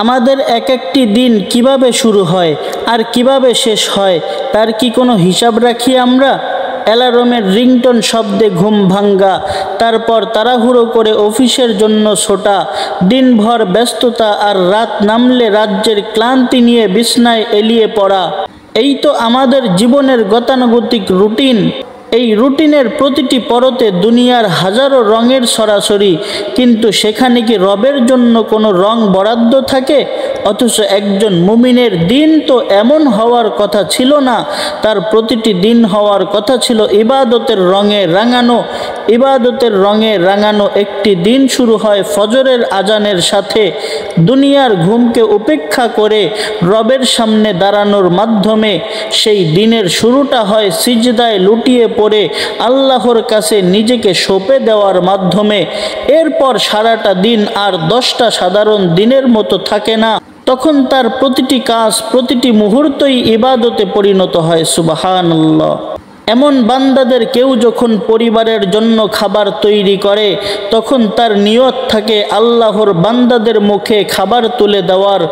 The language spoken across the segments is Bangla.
আমাদের এক একটি দিন কিভাবে শুরু হয় আর কিভাবে শেষ হয় তার কি কোনো হিসাব রাখি আমরা? অ্যালার্মের রিংটোন শব্দে ঘুম ভাঙ্গা, তারপর তাড়াহুড়ো করে অফিসের জন্য ছোটা, দিনভর ব্যস্ততা আর রাত নামলে রাজ্যের ক্লান্তি নিয়ে বিছনায় এলিয়ে পড়া। এই তো আমাদের জীবনের গতানুগতিক রুটিন। এই রুটিনের প্রতিটি পরতে দুনিয়ার হাজারো রঙের সরাসরি, কিন্তু সেখানে কি রবের জন্য কোনো রং বরাদ্দ থাকে? অথচ একজন মুমিনের দিন তো এমন হওয়ার কথা ছিল না। তার প্রতিটি দিন হওয়ার কথা ছিল ইবাদতের রঙে রাঙানো। ইবাদতের রঙে রাঙানো একটি দিন শুরু হয় ফজরের আজানের সাথে। দুনিয়ার ঘুমকে উপেক্ষা করে রবের সামনে দাঁড়ানোর মাধ্যমে সেই দিনের শুরুটা হয় সিজদায় লুটিয়ে পড়ে আল্লাহর কাছে নিজেকে সঁপে দেওয়ার মাধ্যমে। এরপর সারাটা দিন আর 10টা সাধারণ দিনের মতো থাকে না। তখন তার প্রতিটি কাজ, প্রতিটি মুহূর্তই ইবাদতে পরিণত হয়। সুবহানাল্লাহ। এমন বান্দাদের কেউ যখন পরিবারের জন্য খাবার তৈরি করে, তখন তার নিয়ত থাকে আল্লাহর বান্দাদের মুখে খাবার তুলে দেওয়ার।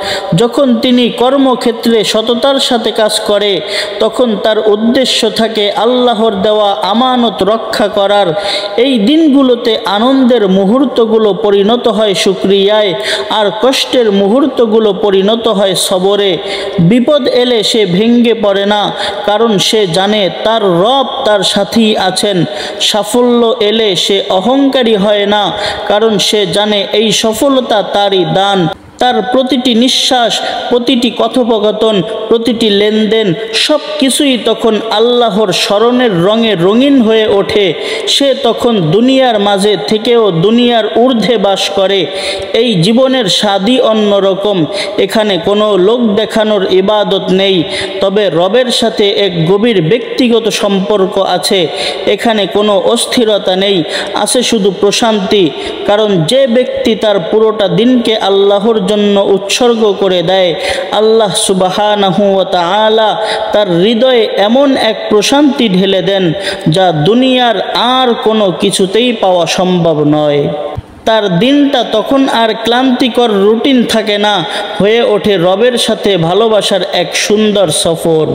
যখন তিনি কর্মক্ষেত্রে সততার সাথে কাজ করে, তখন তার উদ্দেশ্য থাকে আল্লাহর দেওয়া আমানত রক্ষা করার। এই দিনগুলোতে আনন্দের মুহূর্তগুলো পরিণত হয় শুকরিয়ায়, আর কষ্টের মুহূর্তগুলো পরিণত হয় সবরে। বিপদ এলে সে ভেঙ্গে পড়ে না, কারণ সে জানে তার রব তার সাথেই আছেন। সাফল্য এলে সে অহংকারী হয় না, কারণ সে জানে এই সফলতা তারই দান। তার প্রতিটি নিঃশ্বাস, প্রতিটি কথোপকথন, প্রতিটি লেনদেন সব কিছুই তখন আল্লাহর স্মরণের রঙে রঙিন হয়ে ওঠে। সে তখন দুনিয়ার মাঝে থেকেও দুনিয়ার ঊর্ধ্বে বাস করে। এই জীবনের স্বাদই অন্যরকম। এখানে কোনো লোক দেখানোর ইবাদত নেই, তবে রবের সাথে এক গভীর ব্যক্তিগত সম্পর্ক আছে। এখানে কোনো অস্থিরতা নেই, আছে শুধু প্রশান্তি। কারণ যে ব্যক্তি তার পুরোটা দিনকে আল্লাহর জন্য উৎসর্গ করে দেয়, আল্লাহ সুবহানাহু ওয়া তাআলা তার হৃদয়ে এমন এক প্রশান্তি ঢেলে দেন যা দুনিয়ার আর কোনো কিছুতেই পাওয়া সম্ভব নয়। তার দিনটা তখন আর ক্লান্তিকর রুটিন থাকে না, হয়ে ওঠে রবের সাথে ভালোবাসার এক সুন্দর সফর।